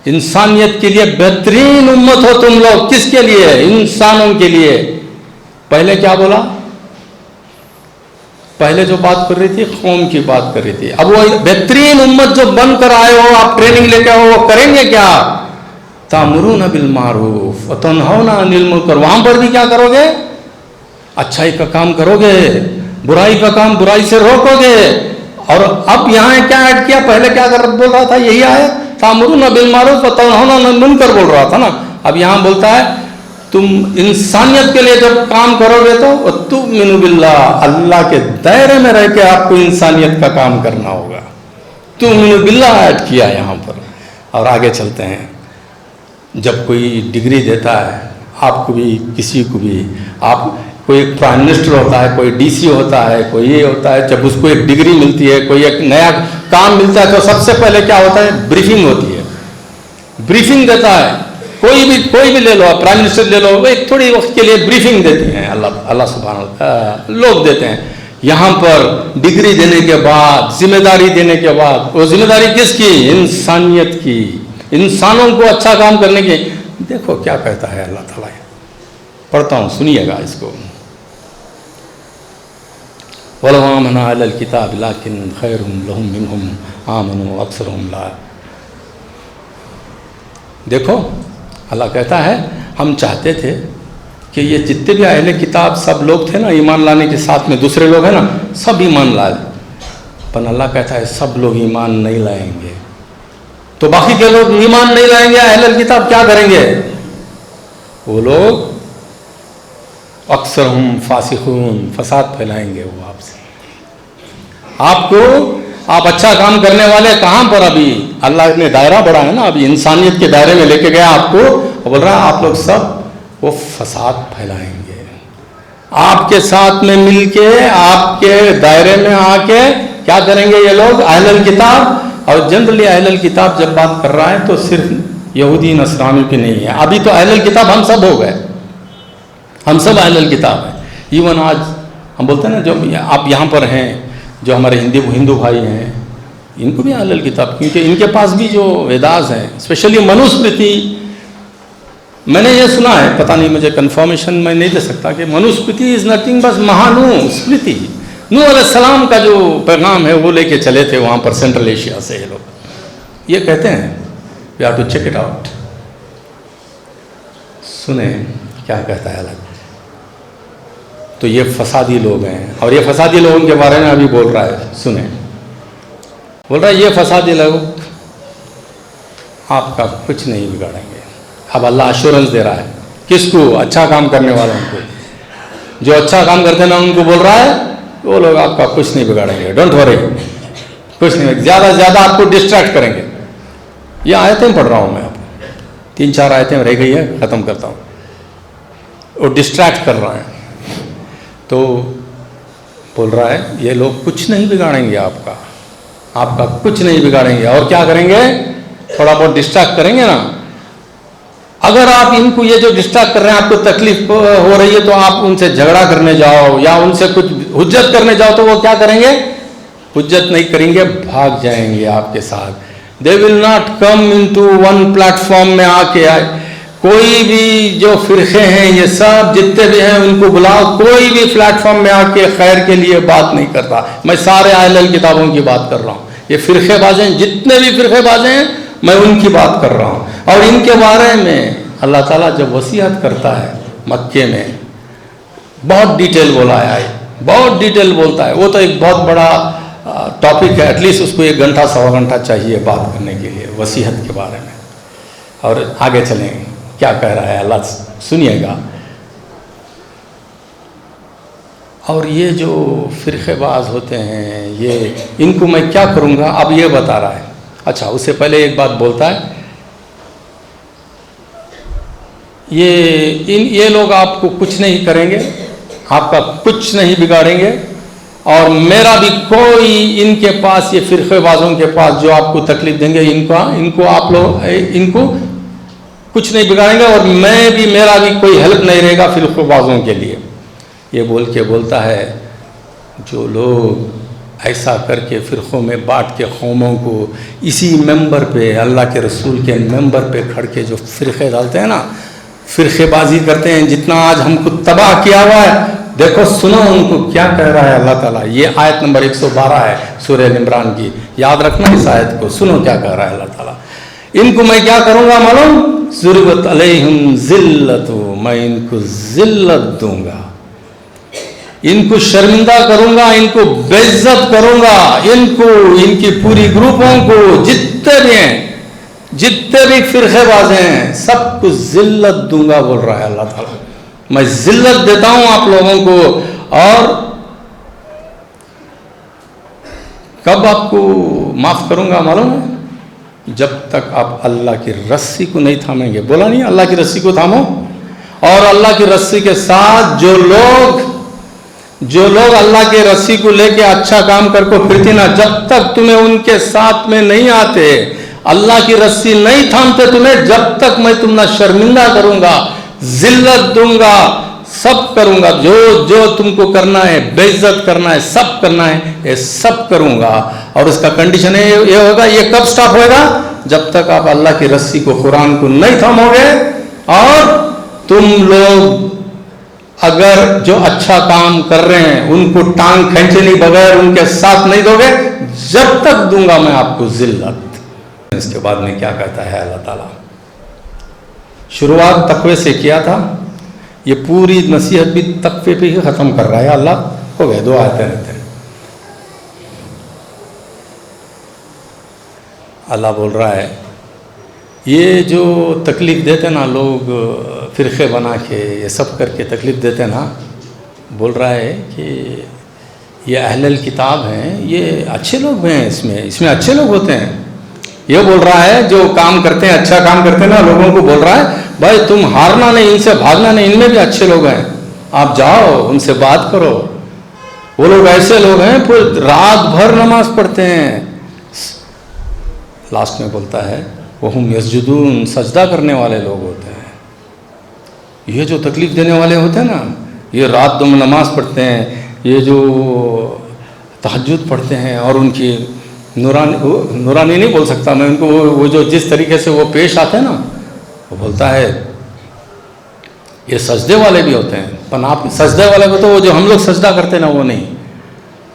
انسانیت کے لیے بہترین امت ہو تم لوگ. کس کے لیے؟ انسانوں کے لیے. پہلے کیا بولا, پہلے جو بات کر رہی تھی قوم کی بات کر رہی تھی. اب وہ بہترین امت جو بن کر آئے ہو, آپ ٹریننگ لے کے آئے ہو, وہ کریں گے کیا؟ تامرون بالمعروف وتنہون عن المنکر. وہاں پر بھی کیا کرو گے؟ اچھائی کا کام کرو گے, برائی کا کام برائی سے روکو گے. اور اب یہاں کیا ایڈ کیا, پہلے کیا بول رہا تھا, یہی آیا تامرون بالمعروف وتنہون عن المنکر بول رہا تھا نا. اب یہاں بولتا ہے تم انسانیت کے لیے جب کام کرو گے تو تؤمنوا باللہ, اللہ کے دائرے میں رہ کے آپ کو انسانیت کا کام کرنا ہوگا. تؤمنوا باللہ ایڈ کیا یہاں پر. اور آگے چلتے ہیں. جب کوئی ڈگری دیتا ہے آپ کو بھی کسی کو بھی, آپ کوئی ایک پرائم منسٹر ہوتا ہے, کوئی ڈی سی ہوتا ہے, کوئی یہ ہوتا ہے, جب اس کو ایک ڈگری ملتی ہے, کوئی ایک نیا کام ملتا ہے تو سب سے پہلے کیا ہوتا ہے, بریفنگ ہوتی ہے. بریفنگ دیتا ہے. کوئی بھی لے لو, پرائم منسٹر لے لو, ایک تھوڑی وقت کے لیے بریفنگ دیتے ہیں اللہ سبحانہ لوگ دیتے ہیں. یہاں پر ڈگری دینے کے بعد, ذمہ داری دینے کے بعد, وہ ذمہ داری کس کی؟ انسانیت کی, انسانوں کو اچھا کام کرنے کی. دیکھو کیا کہتا ہے اللہ تعالیٰ, پڑھتا ہوں سنیے گا اس کو. وَلَوْ آمَنَ أَهْلُ الْكِتَابِ لَكِنْ خَيْرٌ لَهُم مِّنْهُمْ آمَنُوا وَأَكْثَرُهُمْ لَا. دیکھو اللہ کہتا ہے ہم چاہتے تھے کہ یہ جتنے بھی اہل کتاب سب لوگ تھے نا, ایمان لانے کے ساتھ میں دوسرے لوگ ہیں نا, سب ایمان لائے. پر اللہ کہتا ہے سب لوگ ایمان نہیں لائیں گے. تو باقی کے لوگ ایمان نہیں لائیں گے, اہل کتاب کیا کریں گے؟ وہ لوگ اکثر ہم فاسقون, فساد پھیلائیں گے. وہ آپ سے, آپ کو, آپ اچھا کام کرنے والے کہاں پر, ابھی اللہ نے دائرہ بڑھا ہے نا, ابھی انسانیت کے دائرے میں لے کے گیا آپ کو, بول رہا ہے آپ لوگ سب وہ فساد پھیلائیں گے. آپ کے ساتھ میں مل کے, آپ کے دائرے میں آ کے کیا کریں گے یہ لوگ, اہل الکتاب. اور جنرلی اہل الکتاب جب بات کر رہا ہے تو صرف یہودی نصرانی پہ نہیں ہے. ابھی تو اہل الکتاب ہم سب ہو گئے, ہم سب اہل الکتاب ہیں. ایون آج ہم بولتے ہیں نا جو آپ یہاں پر ہیں, جو ہمارے ہندو بھائی ہیں, ان کو بھی اہل الکتاب, کیونکہ ان کے پاس بھی جو ویداز ہیں, اسپیشلی منوسمرتی. میں نے یہ سنا ہے, پتہ نہیں مجھے کنفرمیشن میں نہیں دے سکتا, کہ منوسمرتی از نتھنگ بس مہانو اسمرتی. نوح علیہ السلام کا جو پیغام ہے وہ لے کے چلے تھے وہاں پر سینٹرل ایشیا سے. یہ لوگ یہ کہتے ہیں, we have to check it out. سنیں کیا کہتا ہے اللہ. تو یہ فسادی لوگ ہیں. اور یہ فسادی لوگوں کے بارے میں ابھی بول رہا ہے, سنیں. بول رہا ہے یہ فسادی لوگ آپ کا کچھ نہیں بگاڑیں گے. اب اللہ ایشورنس دے رہا ہے کس کو؟ اچھا کام کرنے والوں کو. جو اچھا کام کرتے ہیں نا ان کو بول رہا ہے وہ لوگ آپ کا کچھ نہیں بگاڑیں گے, ڈونٹ وری, کچھ نہیں, زیادہ سے زیادہ آپ کو ڈسٹریکٹ کریں گے. یہ آیتیں پڑھ رہا ہوں میں, آپ 3-4 آیتیں رہ گئی ہے, ختم کرتا ہوں. وہ ڈسٹریکٹ کر رہا ہے تو بول رہا ہے یہ لوگ کچھ نہیں بگاڑیں گے آپ کا کچھ نہیں بگاڑیں گے. اور کیا کریں گے؟ تھوڑا بہت ڈسٹریکٹ کریں گے نا. اگر آپ ان کو یہ جو ڈسٹریکٹ کر رہے ہیں آپ کو تکلیف ہو رہی ہے تو آپ ان سے جھگڑا کرنے جاؤ یا ان سے کچھ حجت کرنے جاؤ تو وہ کیا کریں گے؟ حجت نہیں کریں گے, بھاگ جائیں گے آپ کے ساتھ. They will not come into one platform میں آ کے آئے. کوئی بھی جو فرقے ہیں یہ سب جتنے بھی ہیں ان کو بلاؤ, کوئی بھی پلیٹ فارم میں آ کے خیر کے لیے بات نہیں کرتا. میں سارے اہل کتابوں کی بات کر رہا ہوں. یہ فرقے بازیں جتنے بھی فرقے بازیں ہیں میں ان کی بات کر رہا ہوں. اور ان کے بارے میں اللہ تعالیٰ جب وصیت کرتا ہے مکے میں بہت ڈیٹیل بولا ہے, بہت ڈیٹیل بولتا ہے. وہ تو ایک بہت بڑا ٹاپک ہے, ایٹ لیسٹ اس کو 1 گھنٹہ 1.25 گھنٹہ چاہیے بات کرنے کے لیے وصیت کے بارے میں. اور آگے چلیں کیا کہہ رہا ہے اللہ, سنیے گا. اور یہ جو فرقے باز ہوتے ہیں یہ ان کو میں کیا کروں گا اب یہ بتا رہا ہے. اچھا اس سے پہلے ایک بات بولتا ہے, یہ لوگ آپ کو کچھ نہیں کریں گے, آپ کا کچھ نہیں بگاڑیں گے, اور میرا بھی کوئی ان کے پاس, یہ فرقے بازوں کے پاس جو آپ کو تکلیف دیں گے ان کو آپ لوگ ان کو کچھ نہیں بگاڑیں گے, اور میں بھی میرا بھی کوئی ہیلپ نہیں رہے گا فرقے بازوں کے لیے. یہ بول کے بولتا ہے جو لوگ ایسا کر کے فرقوں میں بانٹ کے قوموں کو اسی ممبر پہ, اللہ کے رسول کے ممبر پہ کھڑ کے جو فرقے ڈالتے ہیں نا, فرقے بازی کرتے ہیں, جتنا آج ہم کو تباہ کیا ہوا ہے. دیکھو سنو ان کو کیا کہہ رہا ہے اللہ تعالیٰ. یہ آیت نمبر 112 ہے سورہ عمران کی, یاد رکھنا اس آیت کو. سنو کیا کہہ رہا ہے اللہ تعالیٰ. ان کو میں کیا کروں گا معلوم؟ ضربت علیہم ذلت, میں ان کو ذلت دوں گا, ان کو شرمندہ کروں گا, ان کو بے عزت کروں گا, ان کی پوری گروپوں کو جتنے بھی ہیں, جتنے بھی فرقے باز ہیں سب کو ذلت دوں گا بول رہا ہے اللہ تعالیٰ. میں ذلت دیتا ہوں آپ لوگوں کو. اور کب آپ کو معاف کروں گا معلوم ہے؟ جب تک آپ اللہ کی رسی کو نہیں تھامیں گے. بولا نہیں اللہ کی رسی کو تھامو, اور اللہ کی رسی کے ساتھ جو لوگ اللہ کے رسی کو لے کے اچھا کام کر کو پھرتے نا, جب تک تمہیں ان کے ساتھ میں نہیں آتے, اللہ کی رسی نہیں تھامتے تمہیں, جب تک میں تم نہ شرمندہ کروں گا, ذلت دوں گا, سب کروں گا. جو تم کو کرنا ہے, بے عزت کرنا ہے, سب کرنا ہے, یہ سب کروں گا. اور اس کا کنڈیشن یہ ہوگا, یہ کب سٹاپ ہوگا؟ جب تک آپ اللہ کی رسی کو, قرآن کو نہیں تھامو گے, اور تم لوگ اگر جو اچھا کام کر رہے ہیں ان کو ٹانگ کھینچنے بغیر ان کے ساتھ نہیں دو گے, جب تک دوں گا میں آپ کو ذلت. اس کے بعد میں کیا کہتا ہے اللہ تعالیٰ؟ شروعات تقوی سے کیا تھا, یہ پوری نصیحت بھی تقوی پہ ہی ختم کر رہا ہے. اللہ ہو گئے 2 آیتیں رہتے ہیں. اللہ بول رہا ہے یہ جو تکلیف دیتے نا لوگ, فرقے بنا کے یہ سب کر کے تکلیف دیتے نا, بول رہا ہے کہ یہ اہل کتاب ہیں, یہ اچھے لوگ ہیں, اس میں اچھے لوگ ہوتے ہیں. یہ بول رہا ہے جو کام کرتے ہیں, اچھا کام کرتے ہیں نا, لوگوں کو بول رہا ہے بھائی تم ہارنا نہیں, ان سے بھاگنا نہیں, ان میں بھی اچھے لوگ ہیں, آپ جاؤ ان سے بات کرو. وہ لوگ ایسے لوگ ہیں پھر رات بھر نماز پڑھتے ہیں. لاسٹ میں بولتا ہے وہم یسجدون, سجدہ کرنے والے لوگ ہوتے ہیں. یہ جو تکلیف دینے والے ہوتے ہیں نا, یہ رات دم نماز پڑھتے ہیں, یہ جو تہجد پڑھتے ہیں, اور ان کی نورانی نہیں بول سکتا میں ان کو, وہ جو جس طریقے سے وہ پیش آتے ہیں نا, وہ بولتا ہے یہ سجدے والے بھی ہوتے ہیں. پر آپ سجدے والے کو تو وہ جو ہم لوگ سجدہ کرتے ہیں نا وہ نہیں,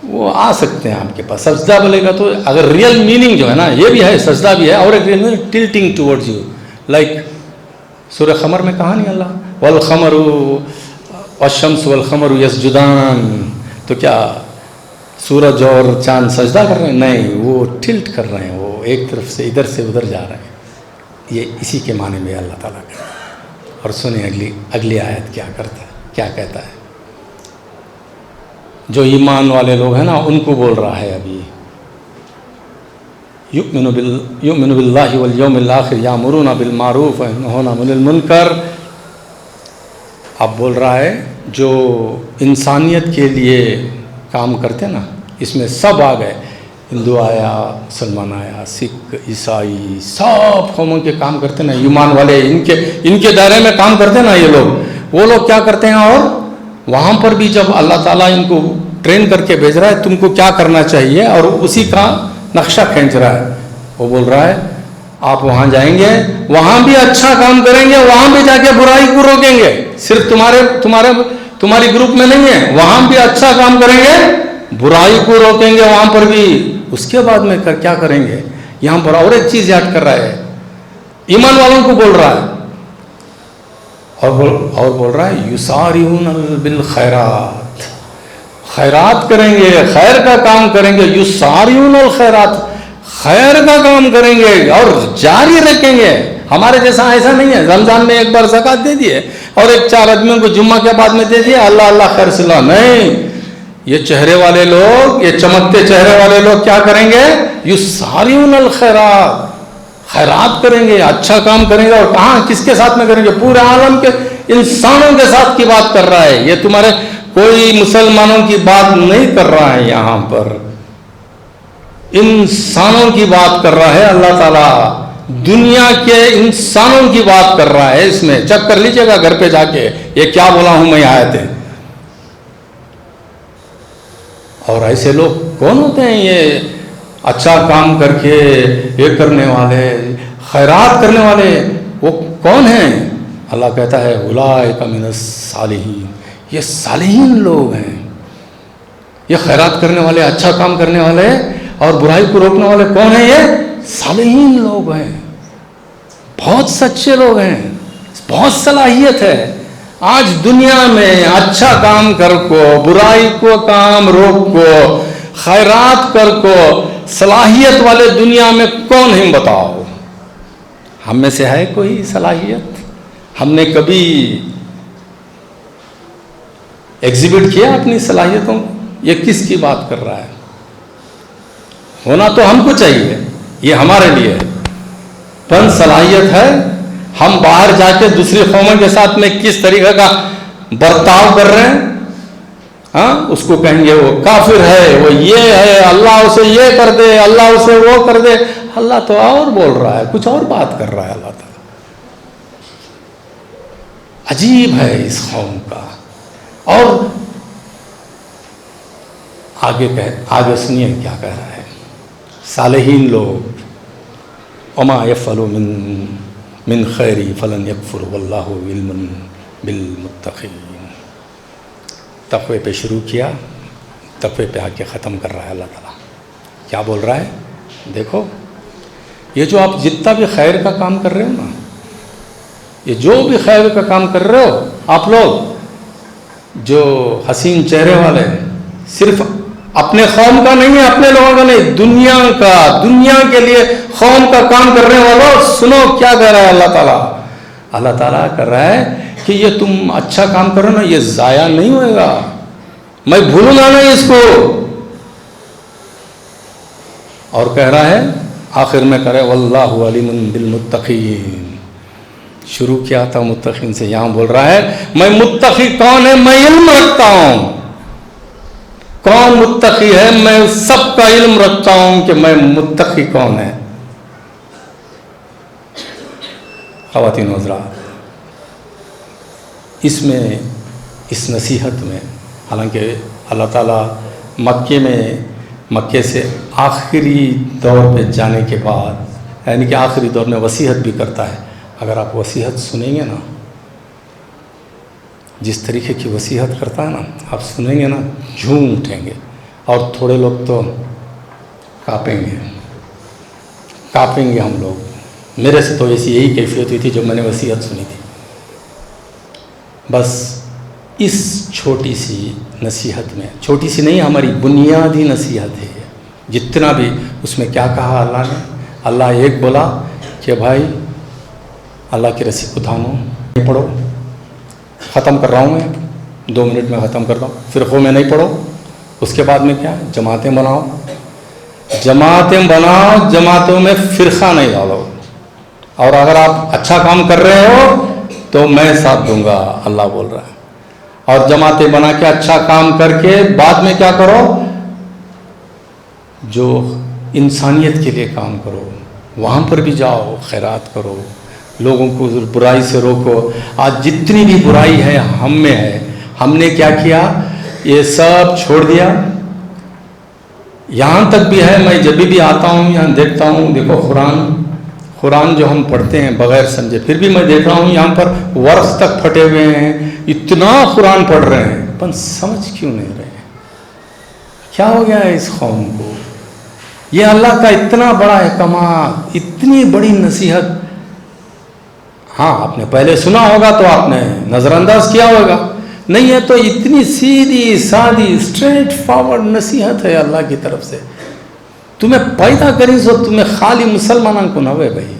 وہ آ سکتے ہیں آپ کے پاس. سجدہ بولے گا تو اگر ریئل میننگ جو ہے نا, یہ بھی ہے, سجدہ بھی ہے, اور ایک real meaning tilting towards you, like سورہ قمر میں کہا نہیں اللہ والقمر والشمس والقمر یسجدان، تو کیا سورج اور چاند سجدہ کر رہے ہیں؟ نہیں، وہ ٹلٹ کر رہے ہیں، وہ ایک طرف سے ادھر سے ادھر جا رہے ہیں۔ یہ اسی کے معنی میں اللہ تعالیٰ کا۔ اور سنیں اگلی آیت کیا کرتا ہے، کیا کہتا ہے۔ جو ایمان والے لوگ ہیں نا ان کو بول رہا ہے ابھی، یؤمن باللہ والیوم الآخر یامرون بالمعروف وینہون عن المنکر۔ اب بول رہا ہے جو انسانیت کے لیے کام کرتے نا، اس میں سب آ گئے، ہندو آیا، مسلمان آیا، سکھ، عیسائی، سب قوموں کے کام کرتے نا، ایمان والے ان کے دائرے میں کام کرتے نا یہ لوگ، وہ لوگ کیا کرتے ہیں؟ اور وہاں پر بھی جب اللہ تعالیٰ ان کو ٹرین کر کے بھیج رہا ہے تم کو کیا کرنا چاہیے، اور اسی کا نقشہ کھینچ رہا ہے۔ وہ بول رہا ہے آپ وہاں جائیں گے، وہاں بھی اچھا کام کریں گے، وہاں بھی جا کے برائی کو روکیں گے، صرف تمہاری گروپ میں نہیں ہے، وہاں بھی اچھا کام کریں گے، برائی کو روکیں گے وہاں پر بھی۔ اس کے بعد میں کیا کریں گے؟ یہاں پر اور ایک چیز یاد کر رہا ہے، ایمان والوں کو بول رہا ہے، اور بول رہا ہے یسارعون بالخیرات، خیرات کریں گے، خیر کا کام کریں گے، یسارعون الخیرات، خیر کا کام کریں گے اور جاری رکھیں گے۔ ہمارے جیسا ایسا نہیں ہے رمضان میں ایک بار زکوٰۃ دے دیے اور 4 آدمیوں کو جمعہ کے بعد میں دے دیے، اللہ اللہ خیر صلاح، نہیں۔ یہ چہرے والے لوگ، یہ چمکتے چہرے والے لوگ کیا کریں گے؟ یسارعون الخیرات، خیرات کریں گے، اچھا کام کریں گے۔ اور کہاں، کس کے ساتھ میں کریں گے؟ پورے عالم کے انسانوں کے ساتھ کی بات کر رہا ہے، یہ تمہارے کوئی مسلمانوں کی بات نہیں کر رہا ہے، یہاں پر انسانوں کی بات کر رہا ہے اللہ تعالیٰ، دنیا کے انسانوں کی بات کر رہا ہے۔ اس میں چیک کر لیجئے گا گھر پہ جا کے، یہ کیا بولا ہوں میں آیتیں۔ اور ایسے لوگ کون ہوتے ہیں؟ یہ اچھا کام کر کے یہ کرنے والے، خیرات کرنے والے، وہ کون ہیں؟ اللہ کہتا ہے اولئک من الصالحین، یہ صالحین لوگ ہیں۔ یہ خیرات کرنے والے، اچھا کام کرنے والے اور برائی کو روکنے والے کون ہیں؟ یہ صالحین لوگ ہیں، بہت سچے لوگ ہیں، بہت صلاحیت ہے۔ آج دنیا میں اچھا کام کر کو، برائی کو کام روک کو، خیرات کر کو صلاحیت والے دنیا میں کون ہیں بتاؤ؟ ہم میں سے ہے کوئی صلاحیت؟ ہم نے کبھی ایگزیبٹ کیا اپنی صلاحیتوں کو؟ یہ کس کی بات کر رہا ہے؟ ہونا تو ہم کو چاہیے، یہ ہمارے لیے پن صلاحیت ہے۔ ہم باہر جا کے دوسری قوموں کے ساتھ میں کس طریقے کا برتاؤ کر رہے ہیں، ہاں، اس کو کہیں گے وہ کافر ہے، وہ یہ ہے، اللہ اسے یہ کر دے، اللہ اسے وہ کر دے۔ اللہ تو اور بول رہا ہے، کچھ اور بات کر رہا ہے اللہ تعالیٰ۔ عجیب ہے اس قوم کا۔ اور آگے سنیے کیا کہہ رہا ہے، صالحین لوگ وما یفعلوا من خیر فلن یکفر واللہ علم بالمتقین۔ تقوی پہ شروع کیا، تقوی پہ آ کے ختم کر رہا ہے اللہ تعالیٰ۔ کیا بول رہا ہے؟ دیکھو، یہ جو آپ جتنا بھی خیر کا کام کر رہے ہو نا، یہ جو بھی خیر کا کام کر رہے ہو آپ لوگ، جو حسین چہرے والے، صرف اپنے قوم کا نہیں ہے، اپنے لوگوں کا نہیں، دنیا کا، دنیا کے لیے قوم کا کام کرنے والوں، سنو کیا کہہ رہا ہے اللہ تعالیٰ۔ اللہ تعالیٰ کر رہا ہے کہ یہ تم اچھا کام کرو نا، یہ ضائع نہیں ہوئے گا، میں بھولوں گا نہیں اس کو۔ اور کہہ رہا ہے آخر میں کرے واللہ علیم بالمتقین۔ شروع کیا تھا متقین سے، یہاں بول رہا ہے میں متقی کون ہے میں علم رکھتا ہوں۔ کون متقی ہے؟ میں سب کا علم رکھتا ہوں کہ میں متقی کون ہے۔ خواتین و حضرات، اس میں، اس نصیحت میں، حالانکہ اللہ تعالیٰ مکے سے آخری دور پہ جانے کے بعد، یعنی کہ آخری دور میں وصیت بھی کرتا ہے۔ اگر آپ وصیت سنیں گے نا، جس طریقے کی وصیت کرتا ہے نا، آپ سنیں گے نا جھوم اٹھیں گے، اور تھوڑے لوگ تو کانپیں گے ہم لوگ۔ میرے سے تو ایسی یہی کیفیت ہوئی تھی جب میں نے وصیت سنی تھی۔ بس اس چھوٹی سی نصیحت میں، چھوٹی سی نہیں، ہماری بنیادی نصیحت ہے، جتنا بھی اس میں کیا کہا اللہ نے، اللہ ایک بولا کہ بھائی اللہ کی رسی کو تھامو، نہیں پڑھو، ختم کر رہا ہوں میں 2 منٹ میں ختم کر رہا ہوں، فرقوں میں نہیں پڑھو، اس کے بعد میں کیا، جماعتیں بناؤ، جماعتوں میں فرقہ نہیں ڈالو، اور اگر آپ اچھا کام کر رہے ہو تو میں ساتھ دوں گا، اللہ بول رہا ہے، اور جماعتیں بنا کے اچھا کام کر کے بعد میں کیا کرو، جو انسانیت کے لیے کام کرو، وہاں پر بھی جاؤ، خیرات کرو، لوگوں کو برائی سے روکو۔ آج جتنی بھی برائی ہے ہم میں ہے، ہم نے کیا کیا، یہ سب چھوڑ دیا۔ یہاں تک بھی ہے، میں جب بھی آتا ہوں یہاں دیکھتا ہوں، دیکھو قرآن جو ہم پڑھتے ہیں بغیر سمجھے، پھر بھی میں دیکھ رہا ہوں یہاں پر ورق تک پھٹے ہوئے ہیں، اتنا قرآن پڑھ رہے ہیں، پن سمجھ کیوں نہیں رہے؟ کیا ہو گیا ہے اس قوم کو؟ یہ اللہ کا اتنا بڑا احکامات، اتنی بڑی نصیحت، ہاں آپ نے پہلے سنا ہوگا تو آپ نے نظر انداز کیا ہوگا، نہیں ہے تو اتنی سیدھی سادھی اسٹریٹ فارورڈ نصیحت ہے اللہ کی طرف سے۔ تمہیں پیدا کری سو تمہیں خالی مسلمانوں کو نہ ہوئے بھائی،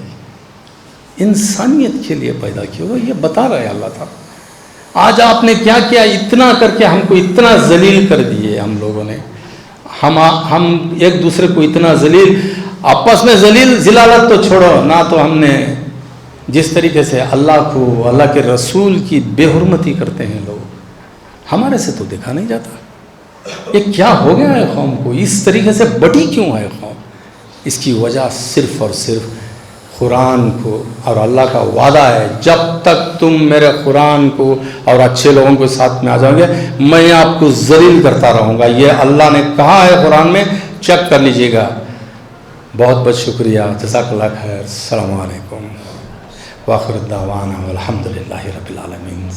انسانیت کے لیے پیدا کیا ہو، یہ بتا رہے اللہ تعالیٰ۔ آج آپ نے کیا کیا، اتنا کر کے ہم کو اتنا ذلیل کر دیے ہم لوگوں نے، ہم ایک دوسرے کو اتنا ذلیل، آپس میں ذلالت تو چھوڑو نہ، تو ہم نے جس طریقے سے اللہ کو، اللہ کے رسول کی بے حرمتی کرتے ہیں لوگ، ہمارے سے تو دیکھا نہیں جاتا۔ یہ کیا ہو گیا ہے قوم کو، اس طریقے سے بٹی کیوں ہے قوم؟ اس کی وجہ صرف اور صرف قرآن کو، اور اللہ کا وعدہ ہے جب تک تم میرے قرآن کو اور اچھے لوگوں کے ساتھ میں آ جاؤ گے میں آپ کو ذلیل کرتا رہوں گا، یہ اللہ نے کہا ہے قرآن میں، چیک کر لیجئے گا۔ بہت بہت شکریہ، جزاک اللہ خیر، السلام علیکم، وآخر دعوانا والحمد للہ رب العالمین۔